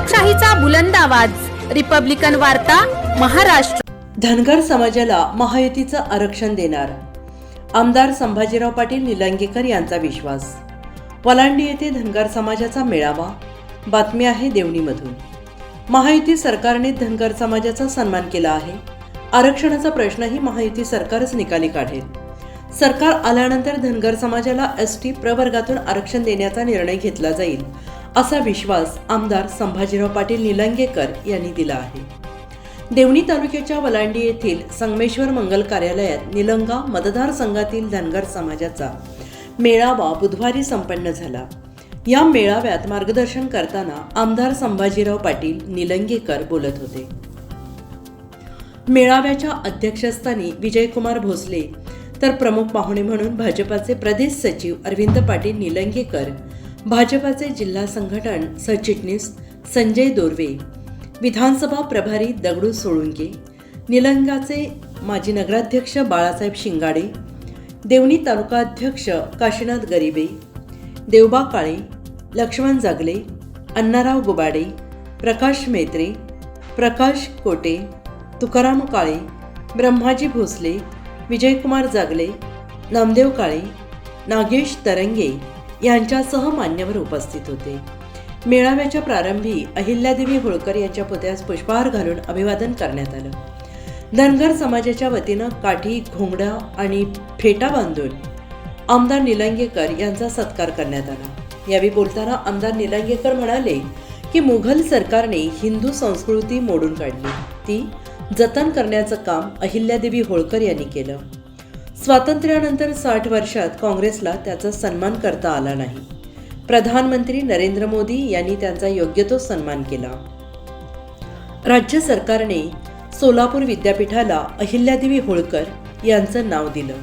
लोकशाहीचा बुलंद आवाज, रिपब्लिकन वार्ता, महाराष्ट्र। धनगर समाजाला महायुतीचं आरक्षण देणार, आमदार संभाजीराव पाटील निलंगेकर यांचा विश्वास। वलांडी येथे धनगर समाजाचा मेळावा। बातमी आहे देवणीमधून। महायुती सरकारने धनगर समाजाचा सन्मान केला आहे। आरक्षणाचा प्रश्नही महायुती सरकारच निकाली काढेल। सरकार आल्यानंतर धनगर समाजाला एसटी प्रवर्गातून आरक्षण देण्याचा निर्णय घेतला जाईल, असा विश्वास आमदार संभाजीराव पाटील निलंगेकर यांनी दिला आहे। देवणी तालुक्याच्या वलांडी येथील संगमेश्वर मंगल कार्यालयात निलंगा मतदारसंघातील धनगर समाजाचा मेळावा बुधवारी संपन्न झाला। या मेळाव्यात मार्गदर्शन करताना आमदार संभाजीराव पाटील निलंगेकर बोलत होते। मेळाव्याच्या अध्यक्षस्थानी विजयकुमार भोसले तर प्रमुख पाहुणे म्हणून भाजपाचे प्रदेश सचिव अरविंद पाटील निलंगेकर, भाजपाचे जिल्हा संघटन सरचिटणीस संजय दोर्वे, विधानसभा प्रभारी दगडू सोळुंके, निलंगाचे माजी नगराध्यक्ष बाळासाहेब शिंगाडे, देवणी तालुका अध्यक्ष काशीनाथ गरिबे, देवबा काळे, लक्ष्मण जागले, अण्णाराव गुबाडे, प्रकाश मेत्रे, प्रकाश कोटे, तुकाराम काळे, ब्रह्माजी भोसले, विजयकुमार जागले, नामदेव काळे, नागेश तरंगे यांच्यासह मान्यवर उपस्थित होते। मेळाव्याच्या प्रारंभी अहिल्यादेवी होळकर यांच्या पुतळ्यास पुष्पहार घालून अभिवादन करण्यात आलं। धनगर समाजाच्या वतीनं काठी, घोंगडा आणि फेटा बांधून आमदार निलंगेकर यांचा सत्कार करण्यात आला। यावेळी बोलताना आमदार निलंगेकर म्हणाले की मुघल सरकारने हिंदू संस्कृती मोडून काढली, ती जतन करण्याचं काम अहिल्यादेवी होळकर यांनी केलं। स्वातंत्र्यानंतर 60 वर्षात काँग्रेसला त्याचा सन्मान करता आला नाही। प्रधानमंत्री नरेंद्र मोदी यांनी त्यांचा योग्य तो सन्मान केला। राज्य सरकारने सोलापूर विद्यापीठाला अहिल्यादेवी होळकर यांचं नाव दिलं,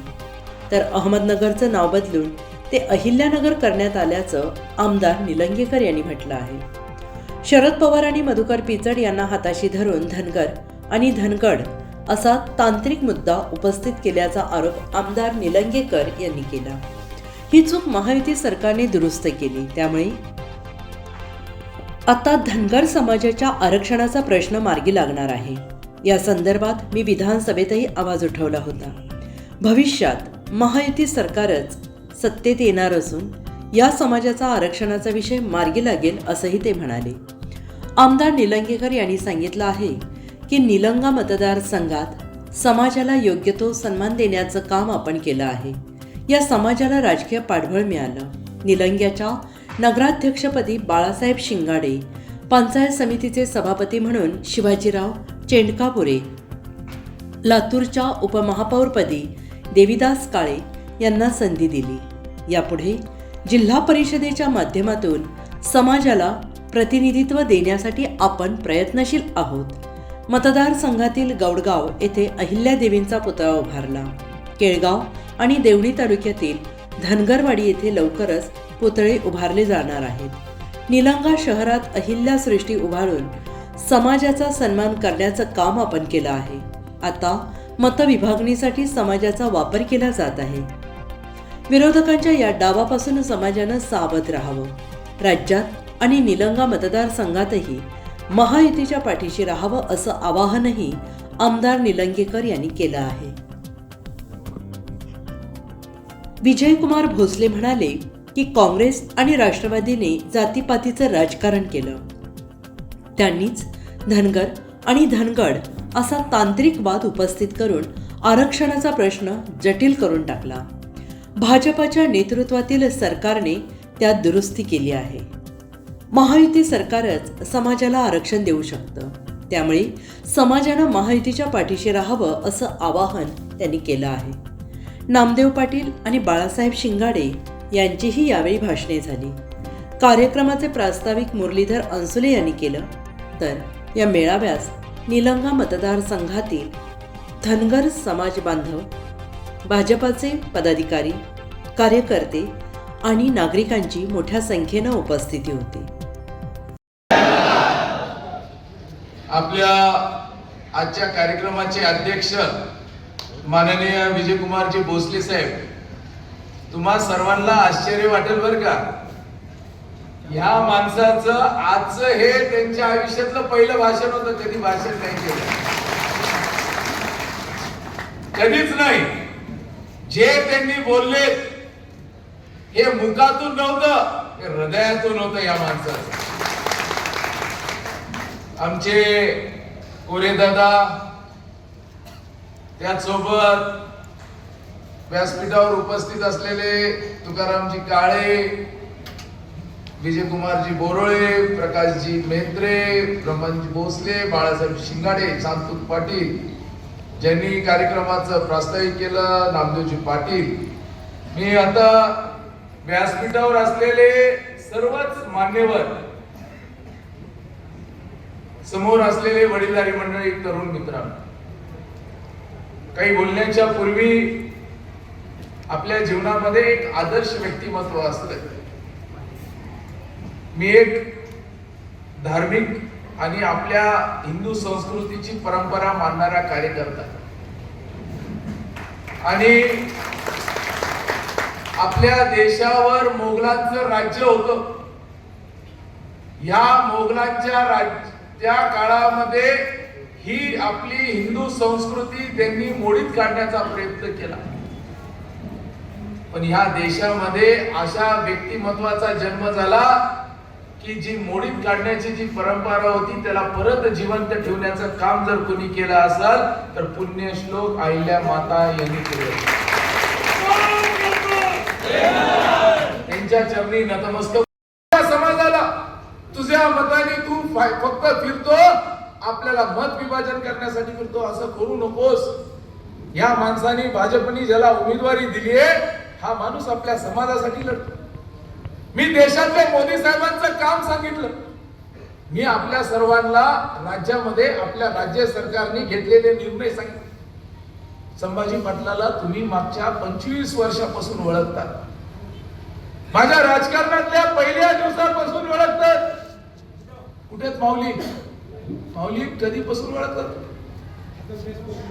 तर अहमदनगरचं नाव बदलून ते अहिल्यानगर करण्यात आल्याचं आमदार निलंगेकर यांनी म्हटलं आहे। शरद पवार आणि मधुकर पिचड यांना हाताशी धरून धनगर आणि धनगड असा तांत्रिक मुद्दा उपस्थित केल्याचा आरोप आमदार निलंगेकर यांनी केला। ही चूक महायुती सरकारने दुरुस्त केली, त्यामुळे आता धनगर समाजाच्या आरक्षणाचा प्रश्न मार्गी लागणार आहे। या संदर्भात मी विधानसभेतही आवाज उठवला होता। भविष्यात महायुती सरकारच सत्तेत येणार असून या समाजाचा आरक्षणाचा विषय मार्गी लागेल, असंही ते म्हणाले। आमदार निलंगेकर यांनी सांगितलं आहे की निलंगा मतदारसंघात समाजाला योग्य तो सन्मान देण्याचं काम आपण केलं आहे। या समाजाला राजकीय पाठबळ मिळालं। निलंग्याच्या नगराध्यक्षपदी बाळासाहेब शिंगाडे, पंचायत समितीचे सभापती म्हणून शिवाजीराव चेंडकापुरे, लातूरच्या उपमहापौरपदी देविदास काळे यांना संधी दिली। यापुढे जिल्हा परिषदेच्या माध्यमातून समाजाला प्रतिनिधित्व देण्यासाठी आपण प्रयत्नशील आहोत। मतदारसंघातील गौडगाव येथे अहिल्यादेवींचा पुतळा उभारला। केळगाव आणि देवणी तालुक्यातील धनगरवाडी येथे लवकरच पुतळे उभारले जाणार आहेत। निलंगा शहरात अहिल्या सृष्टी उभारून समाजाचा सन्मान करण्याचं काम आपण केलं आहे। आता मतविभागणीसाठी समाजाचा वापर केला जात आहे। विरोधकांच्या या डावापासून समाजानं सावध राहावं। राज्यात आणि निलंगा मतदारसंघातही महायुतीच्या पाठीशी राहावं, असं आवाहनही आमदार निलंगेकर यांनी केलं आहे। विजयकुमार भोसले म्हणाले की काँग्रेस आणि राष्ट्रवादीने जातीपातीचं राजकारण केलं। त्यांनीच धनगर आणि धनगड असा तांत्रिक वाद उपस्थित करून आरक्षणाचा प्रश्न जटिल करून टाकला। भाजपाच्या नेतृत्वातील सरकारने त्यात दुरुस्ती केली आहे। महायुती सरकारच समाजाला आरक्षण देऊ शकतं, त्यामुळे समाजानं महायुतीच्या पाठीशी राहावं, असं आवाहन त्यांनी केलं आहे। नामदेव पाटील आणि बाळासाहेब शिंगाडे यांचीही यावेळी भाषणे झाली। कार्यक्रमाचे प्रास्ताविक मुरलीधर अंसुले यांनी केलं, तर या मेळाव्यास निलंगा मतदारसंघातील धनगर समाज बांधव, भाजपाचे पदाधिकारी, कार्यकर्ते आणि नागरिकांची मोठ्या संख्येनं उपस्थिती होती। आपल्या आजच्या कार्यक्रमाचे अध्यक्ष माननीय विजयकुमारजी भोसले साहेब, तुम्हा सर्वांना आश्चर्य वाटेल बरं का, ह्या माणसाचं आजचं हे त्यांच्या आयुष्यातलं पहिलं भाषण होतं. कधी भाषण नाही केलं, कधीच नाही. जे त्यांनी बोलले हे मुखातून नव्हतं, हे हृदयातून होतं या माणसाचं. आमचे कोरे दादा, त्याचसोबत व्यासपीठावर उपस्थित असलेले तुकारामजी काळे, विजयकुमारजी बोरोळे, प्रकाशजी मेहत्रे, ब्रह्माजी भोसले, बाळासाहेब शिंगाडे, शांतू पाटील, ज्यांनी कार्यक्रमाचं प्रास्ताविक केलं, नामदेवजी पाटील. मी आता व्यासपीठावर असलेले सर्वच मान्यवर, समोर असलेले वडीलधारी मंडळी, तरुण मित्रांनो, काही बोलण्याच्या पूर्वी आपल्या जीवनामध्ये एक आदर्श व्यक्तिमत्व असतं. मी एक धार्मिक आणि आपल्या हिंदू संस्कृतीची परंपरा मानणारा कार्यकर्ता, आणि आपल्या देशावर मोगलांचं राज्य होतं. या मोगलांच्या त्या काळामध्ये ही आपली हिंदू संस्कृती त्यांनी मोडीत काढण्याचा प्रयत्न केला. पण ह्या देशामध्ये अशा व्यक्तिमत्वाचा जन्म झाला की जी मोडीत काढण्याची जी परंपरा होती त्याला परत जिवंत ठेवण्याचं काम जर कोणी केलं असेल तर पुण्यश्लोक अहिल्या माता यांनी केलं. त्यांच्या चरणी नतमस्तक. समाजाला तुझ्या मताने तू फक्त फिरतो, आपल्याला मत विभाजन करण्यासाठी फिरतो, असं करू नकोस. या माणसाने, भाजपने ज्याला उमेदवारी दिली आहे, हा माणूस आपल्या समाजासाठी लढतो. मी देशातल्या मोदी साहेबांचं काम सांगितलं. मी आपल्या सर्वांना राज्यामध्ये आपल्या राज्य सरकारने घेतलेले निर्णय सांगितले. संभाजी पाटलाला तुम्ही मागच्या 25 वर्षापासून ओळखतात, माझ्या राजकारणातल्या पहिल्या दिवसापासून ओळखतात. कुठेच माऊली, माऊली कधीपासून ओळखतात?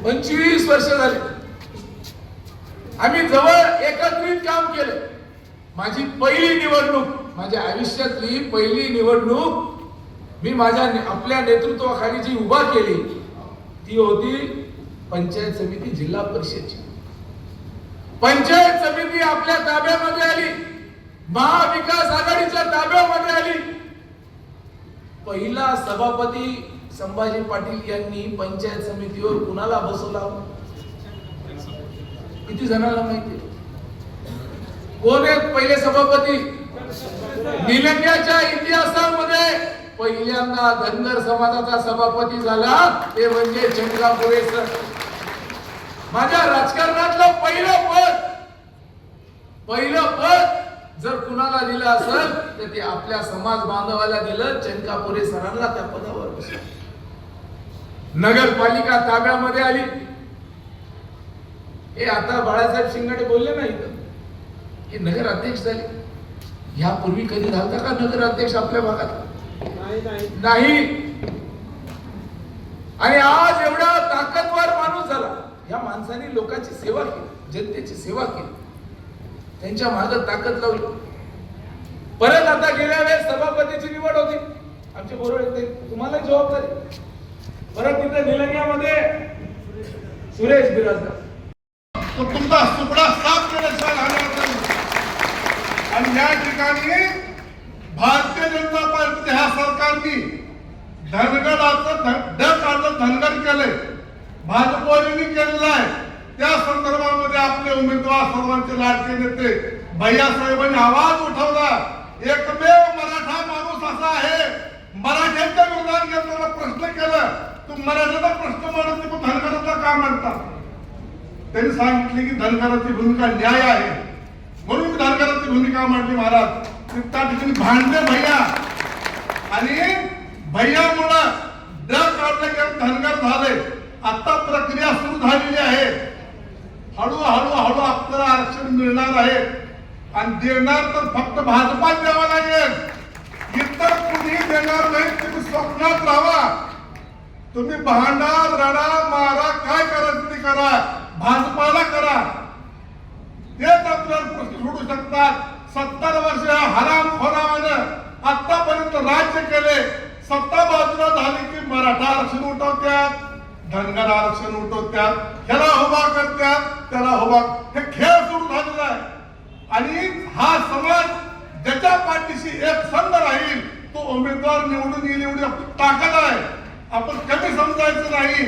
25 वर्ष झाले. आम्ही जवळ एकत्रित काम केलं. माझी पहिली निवडणूक, माझ्या आयुष्यातली पहिली निवडणूक मी आपल्या नेतृत्वाखाली जी उभा केली ती होती पंचायत समिती जिल्हा परिषदची. पंचायत समिती आपल्या ताब्यामध्ये आली, महाविकास आघाडीच्या ताब्यामध्ये आली. पहिला सभापती संभाजी पाटील यांनी पंचायत समितीवर कुणाला बसवला? किती जणांना माहिती? कोण आहेत पहिले सभापती? निलंग्याच्या इतिहासामध्ये पहिल्यांदा धनगर समाजाचा सभापती झाला ते म्हणजे चंद्रापुरे सर. माझ्या राजकारणातलं पहिलं पद जर कुणाला दिलं असेल तर ते आपल्या समाज बांधवाला दिलं. चंद्रापुरे सरांना त्या पदावर बसलं. नगरपालिका ताब्यामध्ये आली. हे आता बाळासाहेब शिंगाडे बोलले नाही की नगर अध्यक्ष झाले. यापूर्वी कधी झाला का नगर अध्यक्ष आपल्या भागात? नाही. आणि आज एवढा ताकदवर माणूस झाला. या माणसाने लोकांची सेवा केली, जनतेची सेवा केली, त्यांच्या मागे ताकद लावली. परत आता गेल्या वेळेस सभापतीची निवड होती, आमचे बरोबर येते, तुम्हाला जबाबदारी. परत तिथे निलंग्यामध्ये सुरेश बिराजदार तुमचा सुपडा साफ केल्याशिवाय राहणार नाही. आणि या ठिकाणी भारतीय जनता पार्टीच्या ह्या सरकारने धनगराचं धनगर केलंय, भाजपने केलेलं आहे. त्या संदर्भामध्ये आपले उमेदवार सर्वांचे लाडके नेते भैयासाहेबांनी आवाज उठवला. एकमेव मराठा माणूस असा आहे, मराठ्यांच्या विरोधात घेताना प्रश्न केला, तू मराठ्याचा प्रश्न मांडत नाही, धनगराचा का मांडता? त्यांनी सांगितले की धनगराची भूमिका न्याय आहे, म्हणून मी धनगराची भूमिका मांडली. महाराज त्या ठिकाणी भांडले भैया, आणि भैयामुळं डर काढले गेले, धनगर झाले. आता प्रक्रिया सुरू झालेली आहे. हळूहळू आपल्याला आरक्षण मिळणार आहे, आणि देणार तर फक्त भाजपात द्यावा लागेल, इतर कुणी देणार नाही. तुम्ही स्वप्नात राहा, तुम्ही भांडा, रडा, मारा, काय करायचं ते करा, भाजपाला करा, तेच आपल्याला प्रश्न सोडू शकतात. 70 वर्ष हरामखोरानं आतापर्यंत राज्य केले, सत्ता बाजूला झाली की मराठा आरक्षण उठवत्यात, धनगर आरक्षण उठवत्यात, ह्याला उभा करत्यात, त्याला उभा, हे खेळ सुरू झालेला आहे. आणि हा समाज ज्याच्या पाठीशी एक संघ राहील तो उमेदवार निवडून येईल एवढी आपली ताकद आहे. आपण कमी समजायचं नाही.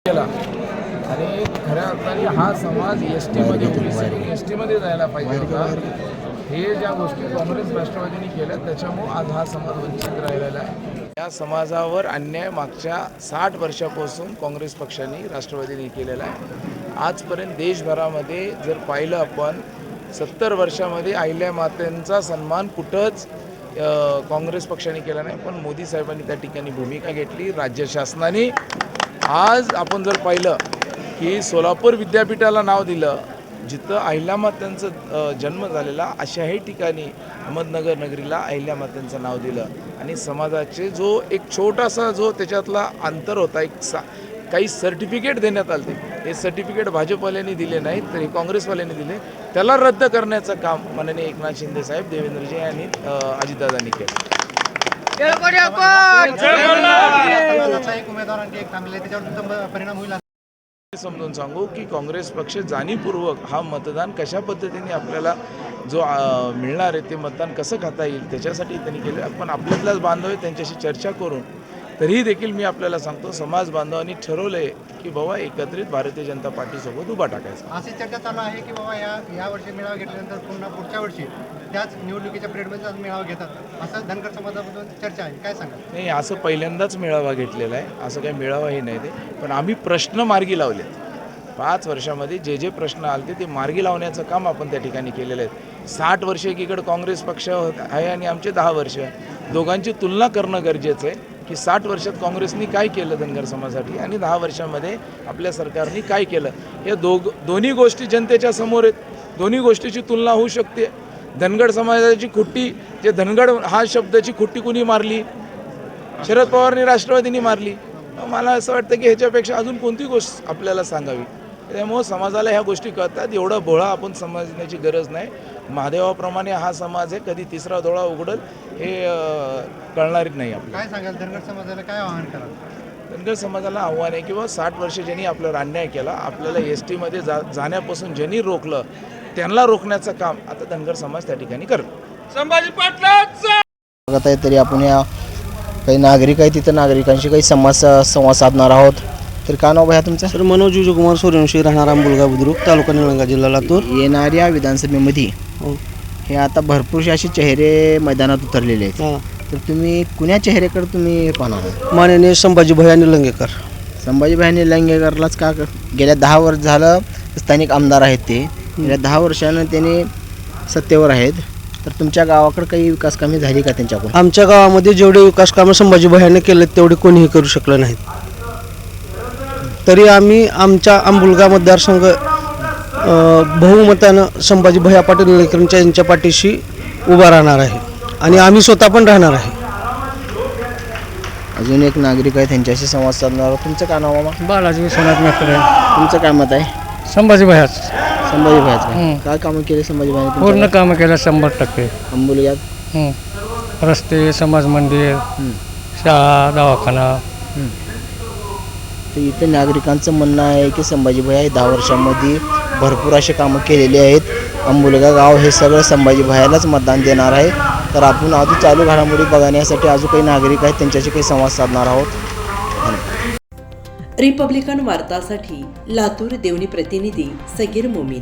केला आणि खऱ्या अर्थाने हा समाज एस टीमध्ये एस टीमध्ये जायला पाहिजे होता. हे ज्या गोष्टी काँग्रेस राष्ट्रवादीने केल्या त्याच्यामुळे आज हा समाज वंचित राहिलेला आहे. या समाजावर अन्याय मागच्या 60 वर्षापासून काँग्रेस पक्षाने राष्ट्रवादीने केलेला आहे. आजपर्यंत देशभरामध्ये जर पाहिलं आपण 70 वर्षामध्ये अहिल्या मातेंचा सन्मान कुठंच काँग्रेस पक्षाने केला नाही, पण मोदी साहेबांनी त्या ठिकाणी भूमिका घेतली. राज्य शासनाने आज आपण जर पाहिलं की सोलापूर विद्यापीठाला नाव दिलं, जिथं अहिल्यामातांचा जन्म झालेला अशाही ठिकाणी अहमदनगर नगरीला अहिल्यामातांचं नाव दिलं. आणि समाजाचे जो एक छोटासा जो त्याच्यातला अंतर होता, काही सर्टिफिकेट देण्यात आले, हे सर्टिफिकेट भाजपवाल्यांनी दिले नाहीत तर हे काँग्रेसवाल्यांनी दिले. त्याला रद्द करण्याचं काम माननीय एकनाथ शिंदे साहेब, देवेंद्रजी आणि अजितदादांनी केलं. समजून सांगू की काँग्रेस पक्ष जाणीवपूर्वक हा मतदान कशा पद्धतीने आपल्याला जो मिळणार आहे ते मतदान कसं खाता येईल त्याच्यासाठी त्यांनी केलं. पण आपल्यातलाच बांधव आहे, त्यांच्याशी चर्चा करून तरीही देखील मी आपल्याला सांगतो समाज बांधवांनी ठरवलं आहे की बाबा एकत्रित भारतीय जनता पार्टीसोबत उभा टाकायचा. अशी चर्चा चालू आहे की बाबा या वर्षी मेळावा घेतल्यानंतर पुन्हा पुढच्या वर्षी त्याच निवडणुकीच्या पिरियडमध्ये मेळावा घेतात असं धनगर समाजाबद्दल चर्चा आहे, काय सांगा? नाही, असं पहिल्यांदाच मेळावा घेतलेला आहे, असं काही मेळावा हे नाही ते. पण आम्ही प्रश्न मार्गी लावलेत. 5 वर्षामध्ये जे जे प्रश्न आले ते मार्गी लावण्याचं काम आपण त्या ठिकाणी केलेलं आहे. 60 वर्ष एकीकडे काँग्रेस पक्ष आहे आणि आमचे 10 वर्ष, दोघांची तुलना करणं गरजेचं आहे की 60 वर्षात काँग्रेसनी काय केलं धनगर समाजासाठी आणि 10 वर्षामध्ये आपल्या सरकारने काय केलं. हे दोन्ही गोष्टी जनतेच्या समोर आहेत. दोन्ही गोष्टीची तुलना होऊ शकते. धनगर समाजाची खुट्टी, जे धनगर हा शब्दाची खुट्टी कुणी मारली? शरद पवारनी, राष्ट्रवादींनी मारली. मला असं वाटतं की ह्याच्यापेक्षा अजून कोणती गोष्ट आपल्याला सांगावी. त्यामुळं समाजाला ह्या गोष्टी कळतात. एवढा भोळा आपण समजण्याची गरज नाही. महादेवाप्रमाणे हा समाज आहे, कधी तिसरा डोळा उघडल हे कळणारच नाही आपल्याला. काय सांगाल धनगर समाजाला, काय आवाहन कराल? धनगर समाजाला आव्हान आहे किंवा 60 वर्ष ज्यांनी आपल्यावर अन्याय केला, आपल्याला एस टीमध्ये जाण्यापासून ज्यांनी रोखलं त्यांना रोखण्याचं काम आता धनगर समाज त्या ठिकाणी करतो. संभाजी पाटलांचं आहे तरी आपण या काही नागरिक आहे तिथं नागरिकांशी काही संवाद साधणार आहोत. तर काय नाव आहे तुमचं? सर मनोज विजयकुमार सूर्यवंशी, राहणार आंबुलगा बुद्रुक, तालुका निलंगा, जिल्हा लातूर. येणाऱ्या विधानसभेमध्ये हे आता भरपूरसे असे चेहरे मैदानात उतरलेले आहेत. तर तुम्ही कुण्या चेहऱ्याकडे तुम्ही पाहणार? माननीय संभाजी भैया निलंगेकर. संभाजी भैया निलंगेकरलाच का? गेल्या 10 वर्ष झालं स्थानिक आमदार आहेत ते. गेल्या 10 वर्षानं त्यांनी सत्तेवर आहेत. तर तुमच्या गावाकडे काही विकास कामे झाली का त्यांच्याकडून? आमच्या गावामध्ये जेवढे विकास कामं संभाजी भैयाने केले तेवढे कोणीही करू शकलं नाहीत. तरी आम्ही आमच्या आंबुलगा मतदारसंघ बहुमतानं संभाजी भैया पाटील निलंगेकर यांच्या पाठीशी उभा राहणार आहे आणि आम्ही स्वतः पण राहणार आहे. अजून एक नागरिक आहे, त्यांच्याशी संवाद साधणार आहोत. तुमचं काय नाव मामा? बालाजी विश्वनाथ मेकरे. तुमचं काय मत आहे? संभाजी भैयाच संभाजी भैयाचं काय कामं केले संभाजी भैया? पूर्ण कामं केलं 100%. आंबुलग्यात रस्ते, समाज मंदिर, शाळा, दवाखाना. तर इथे नागरिकांचं म्हणणं आहे की संभाजी भैया हे 10 वर्षांमध्ये भरपूर असे कामं केलेली आहेत. आंबुलगा गाव हे सगळं संभाजी भैयालाच मतदान देणार आहे. तर आपण अजून चालू घडामोडी बघण्यासाठी अजून काही नागरिक आहेत त्यांच्याशी काही संवाद साधणार आहोत. रिपब्लिकन वार्तासाठी लातूर देवणी प्रतिनिधी सगीर मोमीन.